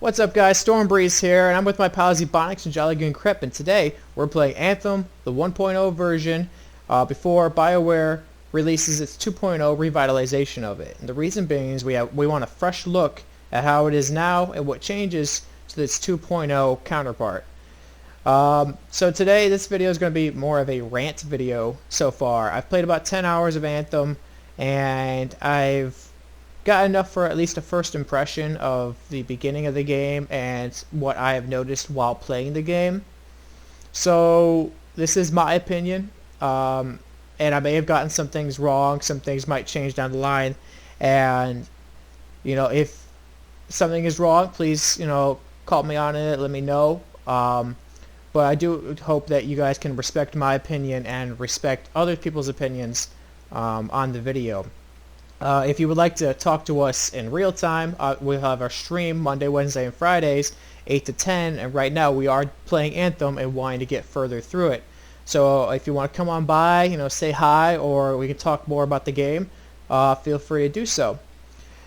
What's up guys, Stormbreeze here, and I'm with my pals Ebonics and Jolly Green Crep, and today we're playing Anthem, the 1.0 version, before Bioware releases its 2.0 revitalization of it. And the reason being is we want a fresh look at how it is now and what changes to this 2.0 counterpart. So today this video is going to be more of a rant video so far. I've played about 10 hours of Anthem, and I've got enough for at least a first impression of the beginning of the game and what I have noticed while playing the game. So this is my opinion, and I may have gotten some things wrong, some things might change down the line, and you know, if something is wrong, please, you know, call me on it, let me know. But I do hope that you guys can respect my opinion and respect other people's opinions on the video. If you would like to talk to us in real time, we'll have our stream Monday, Wednesday, and Fridays, 8 to 10, and right now we are playing Anthem and wanting to get further through it. So if you want to come on by, you know, say hi, or we can talk more about the game, feel free to do so.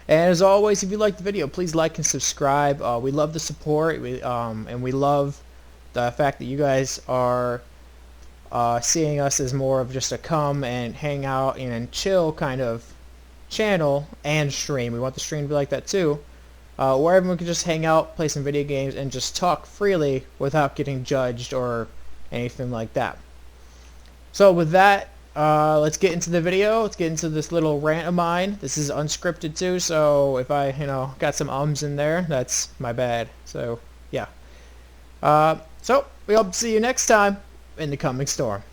And as always, if you like the video, please like and subscribe. We love the support, and we love the fact that you guys are seeing us as more of just a come and hang out and chill kind of channel and stream. We want the stream to be like that too, where everyone can just hang out, play some video games, and just talk freely without getting judged or anything like that. So with that, let's get into the video. Let's get into this little rant of mine. This is unscripted too, so if I, you know, got some ums in there, that's my bad. So yeah. So we hope to see you next time in the coming storm.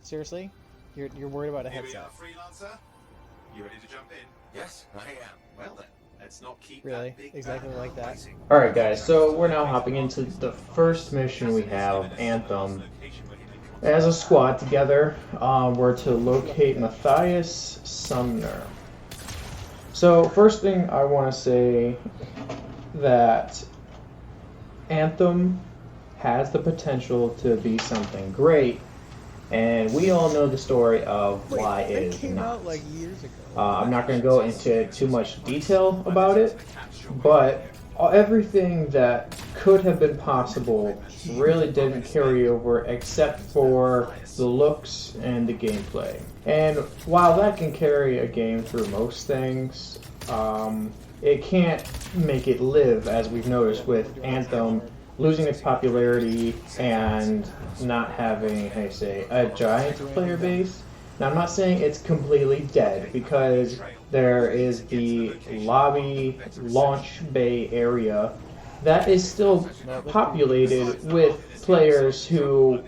Seriously? You're worried about a headset? Here we are, freelancer. You ready to jump in? Yes, I am. Well then, let's not keep really exactly like that. Alright guys, so we're now hopping into the first mission we have, Anthem. As a squad together, we're to locate Matthias Sumner. So first thing I want to say that Anthem has the potential to be something great, and we all know the story of why it is came not. out like years ago. I'm not going to go into too much detail about it, but everything that could have been possible really didn't carry over except for the looks and the gameplay. And while that can carry a game through most things, it can't make it live, as we've noticed with Anthem losing its popularity and not having, how you say, a giant player base. Now, I'm not saying it's completely dead, because there is the lobby launch bay area that is still populated with players who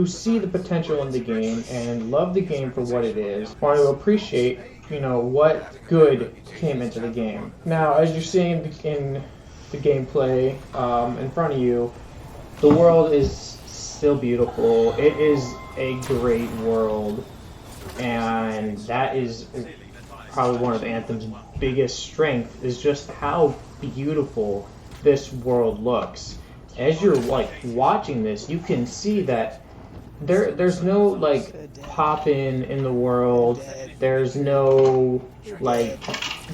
see the potential in the game and love the game for what it is, want to appreciate, you know, what good came into the game. Now, as you're seeing in the gameplay in front of you, the world is still beautiful. It is a great world, and that is probably one of Anthem's biggest strengths, is just how beautiful this world looks. As you're like watching this, you can see that there's no like pop-in in the world. There's no like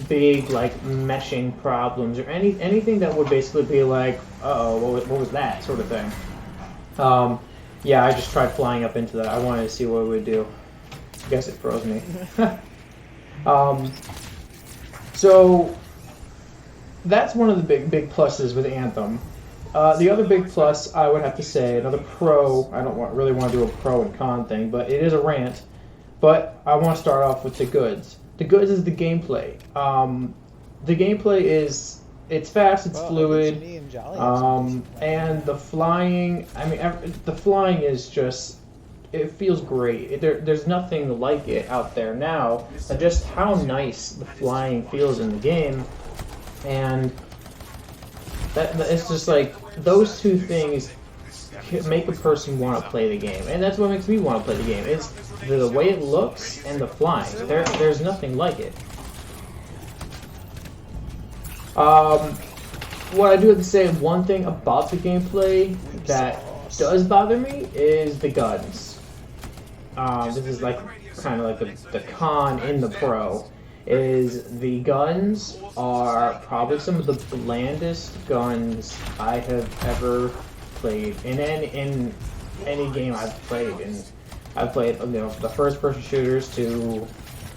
big like meshing problems or anything that would basically be like, uh-oh, what was that sort of thing. Yeah, I just tried flying up into that. I wanted to see what it would do. I guess it froze me. So that's one of the big pluses with Anthem. The other big plus, I would have to say, another pro, I don't really want to do a pro and con thing, but it is a rant. But I want to start off with the goods. The goods is the gameplay. The gameplay is, it's fast, it's fluid, and the flying, I mean, the flying is just, it feels great. There's nothing like it out there now. Just how nice the flying feels in the game, and it's just like, those two things make a person want to play the game, and that's what makes me want to play the game. It's the way it looks and the flying. There's nothing like it. What I do have to say, one thing about the gameplay that does bother me is the guns. This is like kind of like the con in the pro. Is the guns are probably some of the blandest guns I have ever played in any game I've played. And I've played, you know, the first-person shooters to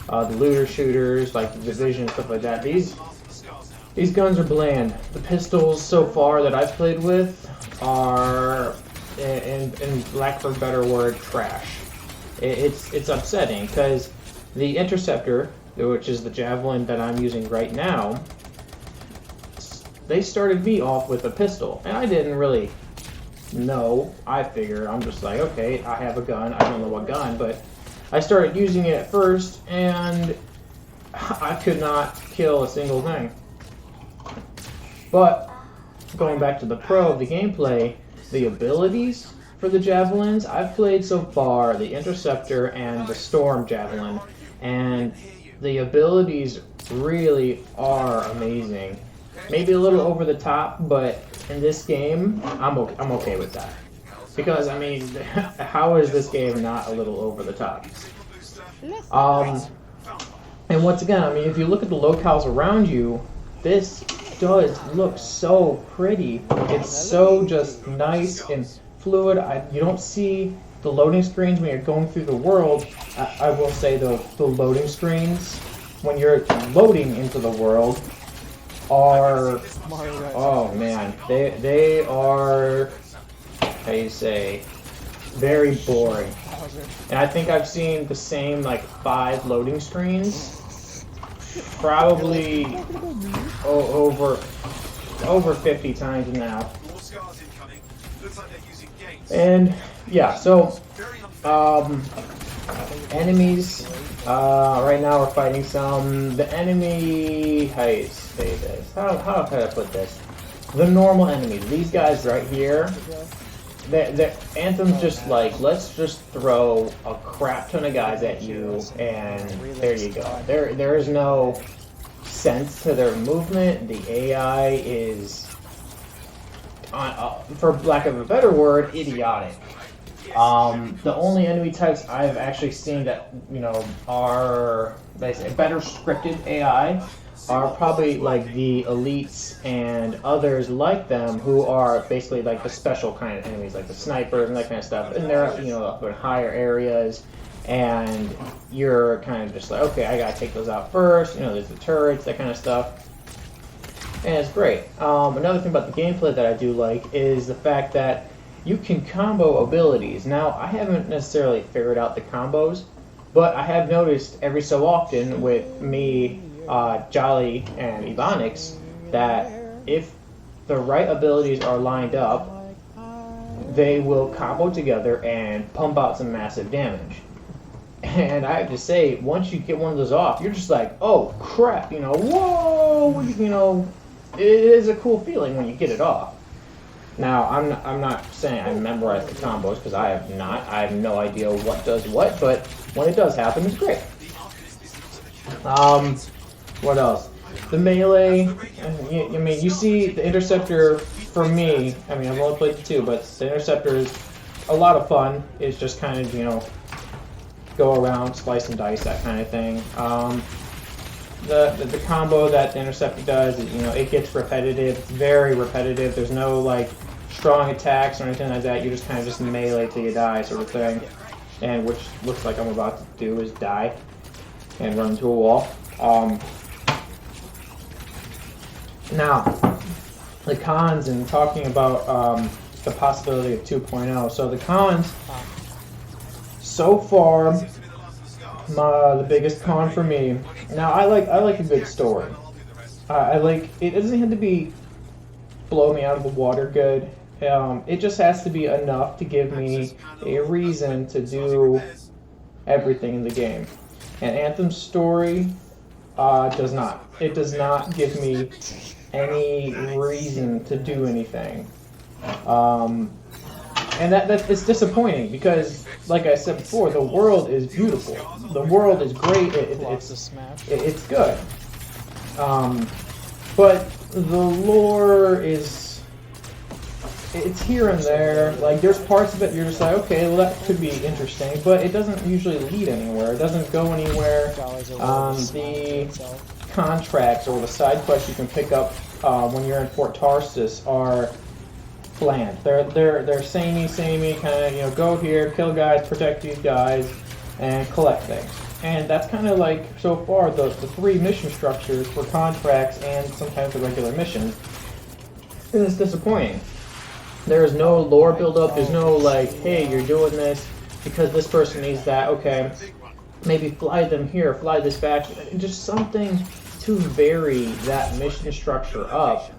the looter shooters like the Division and stuff like that. These guns are bland. The pistols so far that I've played with are, in lack of a better word, trash. It's upsetting because the Interceptor, which is the javelin that I'm using right now, they started me off with a pistol, and I didn't really know. I figured, I'm just like, okay, I have a gun, I don't know what gun, but I started using it at first, and I could not kill a single thing. But, going back to the pro of the gameplay, the abilities for the javelins, I've played so far the Interceptor and the Storm Javelin, and the abilities really are amazing. Maybe a little over the top, but in this game, I'm okay with that. Because, I mean, how is this game not a little over the top? And once again, I mean, if you look at the locales around you, this does look so pretty. It's so just nice and fluid. You don't see the loading screens when you're going through the world. I will say the loading screens when you're loading into the world are, oh man, they are, how do you say, very boring. And I think I've seen the same like 5 loading screens probably over 50 times now. And yeah, so enemies, right now we're fighting the enemy, how do you say this, how can I put this, the normal enemies, these guys right here, the Anthem's just like, let's just throw a crap ton of guys at you, and there you go. There is no sense to their movement. The AI is, for lack of a better word, idiotic. The only enemy types I've actually seen that, you know, are better scripted AI are probably like the elites and others like them who are basically like the special kind of enemies, like the snipers and that kind of stuff. And they're, you know, up in higher areas, and you're kind of just like, okay, I gotta take those out first. You know, there's the turrets, that kind of stuff. And it's great. Another thing about the gameplay that I do like is the fact that you can combo abilities. Now, I haven't necessarily figured out the combos, but I have noticed every so often with me, Jolly, and Ebonix, that if the right abilities are lined up, they will combo together and pump out some massive damage. And I have to say, once you get one of those off, you're just like, oh crap, you know, whoa, you know, it is a cool feeling when you get it off. Now, I'm not saying I memorized the combos, because I have not. I have no idea what does what, but when it does happen, it's great. What else? The melee, I mean, you see the Interceptor, for me, I mean, I've only played the 2, but the Interceptor is a lot of fun. It's just kind of, you know, go around, slice and dice, that kind of thing. The combo that the Interceptor does, you know, it gets repetitive. It's very repetitive. There's no, like, strong attacks or anything like that. You just kind of just melee till you die, sort of thing. And which looks like I'm about to do is die and run into a wall. Now, the cons, and talking about the possibility of 2.0. So the cons, so far, the biggest con for me. Now, I like a good story. I like, it doesn't have to be blow me out of the water good. It just has to be enough to give me a reason to do everything in the game. And Anthem's story does not. It does not give me any reason to do anything. And that it's disappointing because, like I said before, the world is beautiful. The world is great. It's good. But the lore it's here and there. Like, there's parts of it you're just like, okay, well, that could be interesting, but it doesn't usually lead anywhere. It doesn't go anywhere. The contracts or the side quests you can pick up when you're in Fort Tarsus are bland. They're samey, kind of, go here, kill guys, protect these guys, and collect things. And that's kind of like, so far, the three mission structures for contracts and sometimes the regular missions. And it's disappointing. There is no lore build-up. There's no, like, hey, you're doing this because this person needs that. Okay, maybe fly them here, fly this faction. Just something to vary that mission structure up.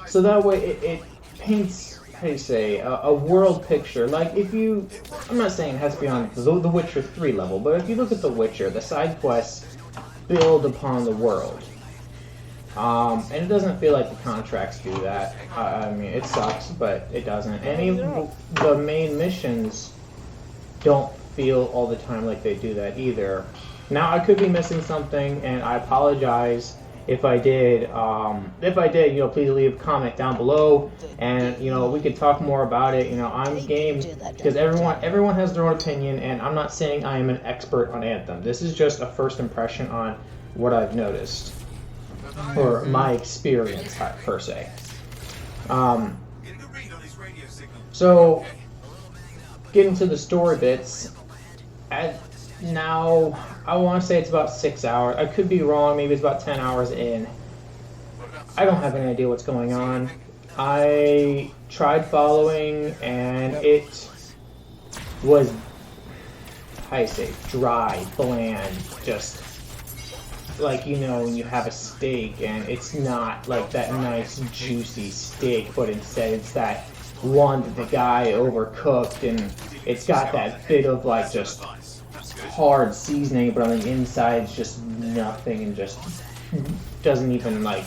So that way it paints, how do you say, a world picture. Like, if you, I'm not saying it has to be on the Witcher 3 level, but if you look at The Witcher, the side quests build upon the world. And it doesn't feel like the contracts do that. I mean, it sucks, but it doesn't. And even the main missions don't feel all the time like they do that either. Now, I could be missing something, and I apologize if I did. Please leave a comment down below, and we could talk more about it. I'm game because everyone has their own opinion, and I'm not saying I am an expert on Anthem. This is just a first impression on what I've noticed. Or my experience, per se. So, getting to the story bits, now, I want to say it's about 6 hours. I could be wrong, maybe it's about 10 hours in. I don't have any idea what's going on. I tried following, and it was, how do you say, dry, bland, just like, when you have a steak and it's not like that nice juicy steak, but instead it's that one that the guy overcooked, and it's got that bit of like just hard seasoning, but on the inside it's just nothing and just doesn't even like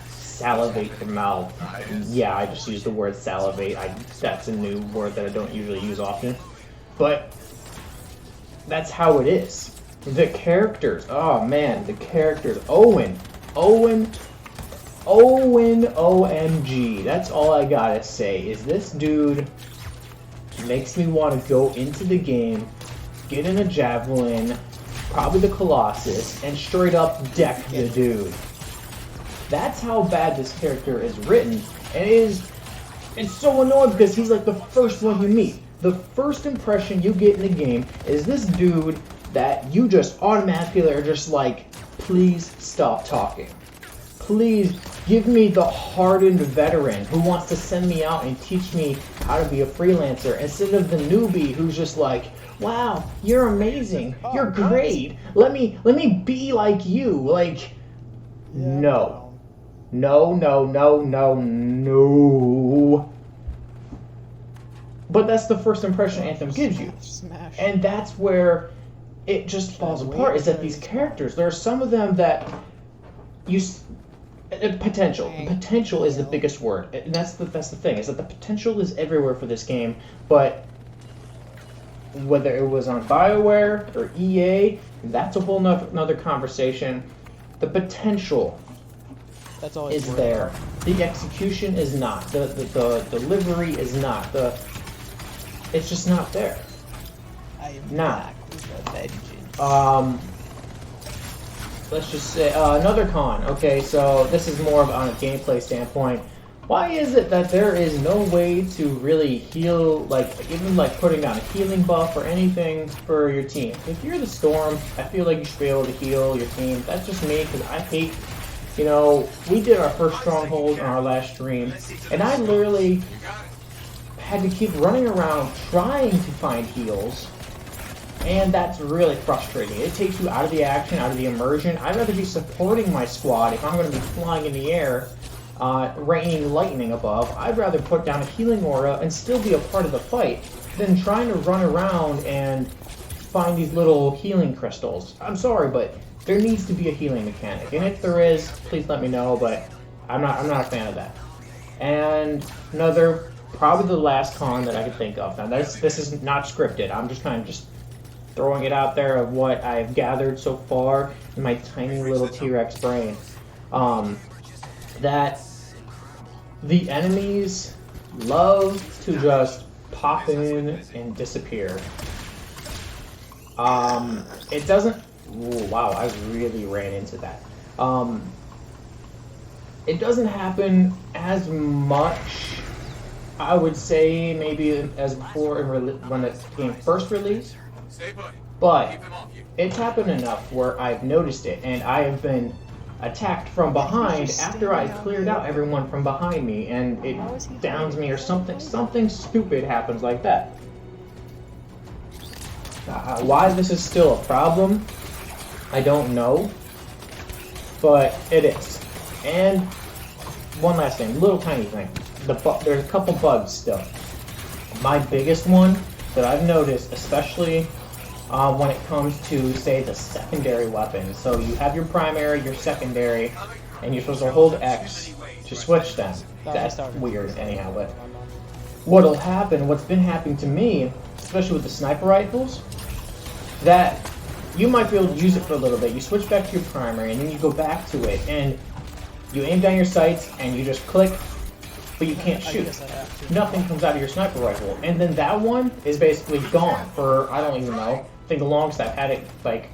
salivate your mouth. Yeah, I just used the word salivate. That's a new word that I don't usually use often, but that's how it is. The characters, oh man, the characters. Owen, OMG. That's all I gotta say, is this dude makes me want to go into the game, get in a javelin, probably the Colossus, and straight up deck the dude. That's how bad this character is written, and it's so annoying because he's like the first one you meet. The first impression you get in the game is this dude that you just automatically are just like, please stop talking. Please give me the hardened veteran who wants to send me out and teach me how to be a freelancer, instead of the newbie who's just like, wow, you're amazing, you're great, let me be like you. Like, no. But that's the first impression Anthem gives you. And that's where it just falls apart, is that these characters, there are some of them that potential. The potential is the biggest word. And that's the thing, is that the potential is everywhere for this game, but whether it was on Bioware or EA, that's a whole nother conversation. The potential is there. The execution is not. The delivery is not. It's just not there. Now, let's just say another con. Okay, so this is more of on a gameplay standpoint. Why is it that there is no way to really heal, like even like putting down a healing buff or anything for your team? If you're the Storm, I feel like you should be able to heal your team. That's just me, because I hate, we did our first stronghold on our last stream, and I literally had to keep running around trying to find heals. And that's really frustrating. It takes you out of the action, out of the immersion. I'd rather be supporting my squad if I'm going to be flying in the air, raining lightning above. I'd rather put down a healing aura and still be a part of the fight than trying to run around and find these little healing crystals. I'm sorry, but there needs to be a healing mechanic. And if there is, please let me know, but I'm not a fan of that. And another probably the last con that I could think of. Now, this is not scripted. I'm just kind of just throwing it out there of what I've gathered so far in my tiny little T-Rex brain. That the enemies love to just pop in and disappear. It doesn't... Ooh, wow, I really ran into that. It doesn't happen as much, I would say, maybe as before when the game first released. But it's happened enough where I've noticed it, and I have been attacked from behind after I cleared out everyone from behind me, and it downs me or something. Something stupid happens like that. Why this is still a problem, I don't know, but it is. And one last thing, little tiny thing. There's a couple bugs still. My biggest one that I've noticed, especially when it comes to, say, the secondary weapons. So you have your primary, your secondary, and you're supposed to hold X to switch them. That's weird anyhow, but what'll happen, what's been happening to me, especially with the sniper rifles, that you might be able to use it for a little bit. You switch back to your primary, and then you go back to it, and you aim down your sights, and you just click, but you can't shoot. Nothing comes out of your sniper rifle. And then that one is basically gone for, I don't even know. I think the longest I've had it, like,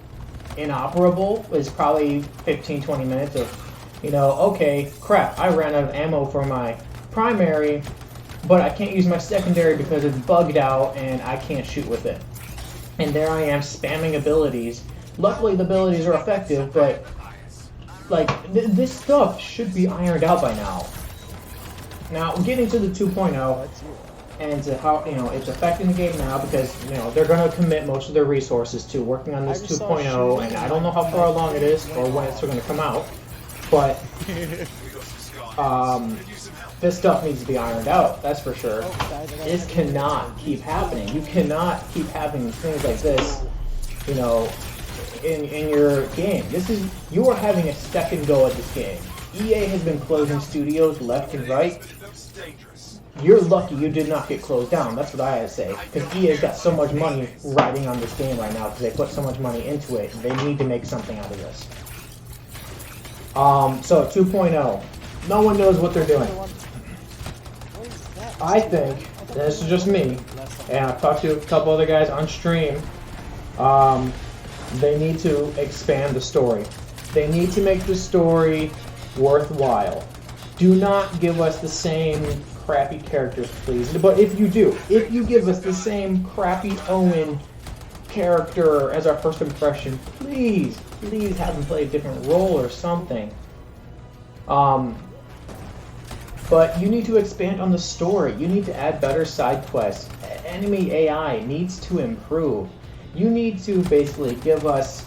inoperable is probably 15-20 minutes of, you know, okay, crap, I ran out of ammo for my primary, but I can't use my secondary because it's bugged out and I can't shoot with it. And there I am spamming abilities. Luckily the abilities are effective, but like this stuff should be ironed out by now. Now getting to the 2.0 and to how, you know, it's affecting the game now because, you know, they're going to commit most of their resources to working on this 2.0, and I don't know how far along it is or when it's going to come out, but this stuff needs to be ironed out, that's for sure. This cannot keep happening. You cannot keep having things like this, you know, in your game. You are having a second go at this game. EA has been closing studios left and right. You're lucky you did not get closed down. That's what I had to say. Because EA's got so much money riding on this game right now because they put so much money into it. They need to make something out of this. So 2.0. No one knows what they're doing. I think, and this is just me, and I've talked to a couple other guys on stream, they need to expand the story. They need to make the story worthwhile. Do not give us the same crappy characters, please. But if you do, if you give us the same crappy Owen character as our first impression, please have him play a different role or something. But you need to expand on the story. You need to add better side quests. Enemy AI needs to improve. You need to basically give us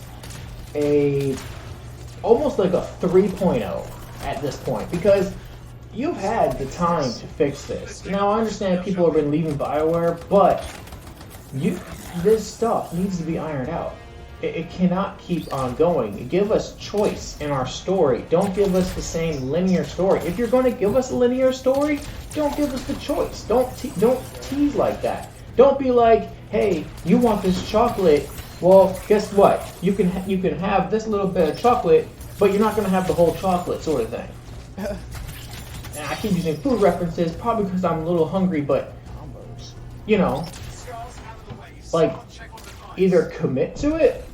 almost like a 3.0 at this point, because you've had the time to fix this. Now I understand people have been leaving Bioware, but this stuff needs to be ironed out. It cannot keep on going. Give us choice in our story. Don't give us the same linear story. If you're going to give us a linear story, don't give us the choice. Don't tease like that. Don't be like, hey, you want this chocolate? Well, guess what? You can have this little bit of chocolate, but you're not going to have the whole chocolate, sort of thing. And I keep using food references, probably because I'm a little hungry, but you know, like, either commit to it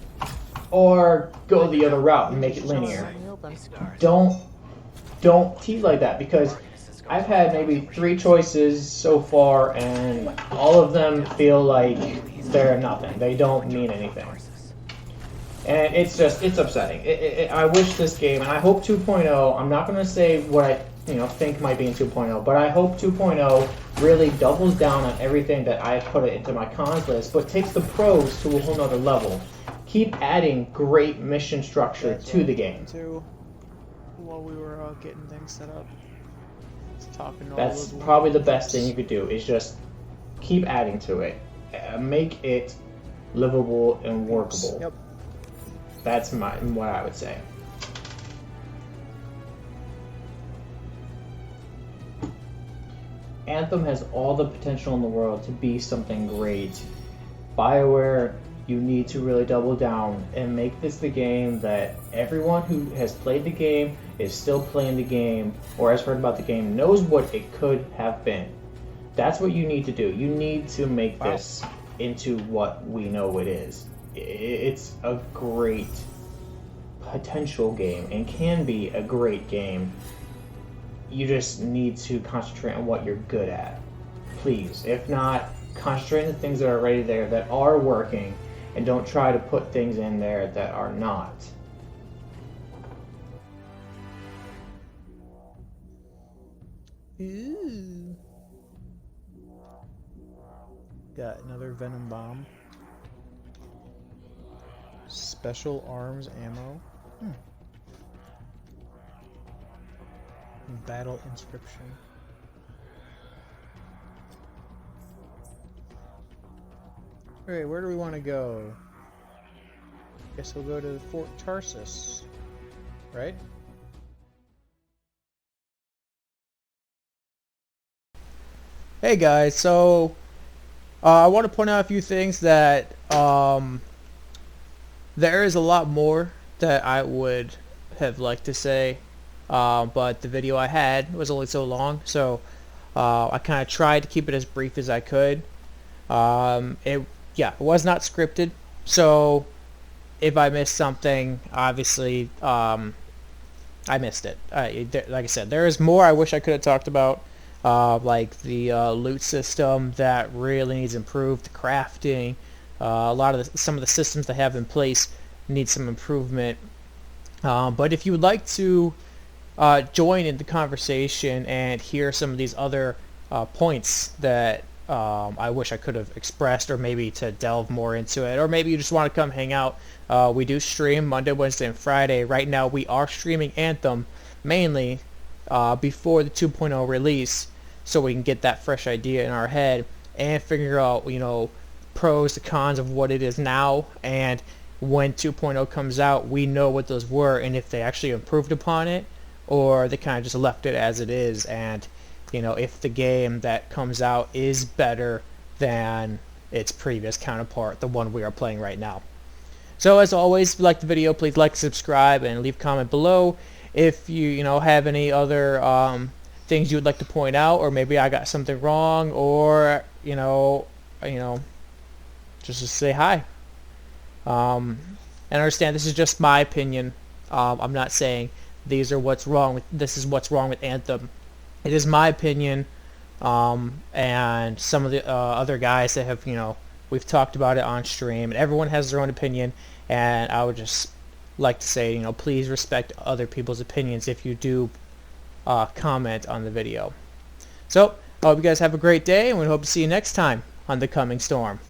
or go the other route and make it linear. Don't tease like that, because I've had maybe 3 choices so far and all of them feel like they're nothing. They don't mean anything. And it's upsetting. I wish this game, and I hope 2.0, I'm not going to say what I think might be in 2.0, but I hope 2.0 really doubles down on everything that I put it into my cons list, but takes the pros to a whole nother level. Keep adding great mission structure to the game. While we were getting things set up. That's probably the best thing you could do, is just keep adding to it. Make it livable and workable. Yep. That's what I would say. Anthem has all the potential in the world to be something great. Bioware, you need to really double down and make this the game that everyone who has played the game, is still playing the game, or has heard about the game knows what it could have been. That's what you need to do. You need to make this into what we know it is. It's a great potential game and can be a great game. You just need to concentrate on what you're good at. Please. If not, concentrate on the things that are already there that are working, and don't try to put things in there that are not. Ooh. Got another venom bomb. Special arms ammo. Battle inscription. Alright, where do we want to go? Guess we'll go to Fort Tarsus, right? Hey guys, so I want to point out a few things that there is a lot more that I would have liked to say, but the video I had was only so long, so I kind of tried to keep it as brief as I could. It was not scripted, so if I missed something, obviously I missed it. Like I said, there is more I wish I could have talked about. Like the loot system that really needs improved, the crafting, some of the systems they have in place need some improvement. But if you would like to join in the conversation and hear some of these other points that I wish I could have expressed, or maybe to delve more into it, or maybe you just want to come hang out, we do stream Monday, Wednesday, and Friday. Right now we are streaming Anthem mainly before the 2.0 release, so we can get that fresh idea in our head and figure out, pros, the cons of what it is now, and when 2.0 comes out, we know what those were and if they actually improved upon it, or they kind of just left it as it is, and if the game that comes out is better than its previous counterpart, the one we are playing right now. So as always, if you like the video, please like, subscribe, and leave a comment below. If you have any other things you would like to point out, or maybe I got something wrong, or just to say hi. And understand this is just my opinion. I'm not saying this is what's wrong with Anthem. It is my opinion, and some of the other guys that have we've talked about it on stream, and everyone has their own opinion, and I would just like to say, please respect other people's opinions if you do comment on the video. So I hope you guys have a great day, and we hope to see you next time on The Coming Storm.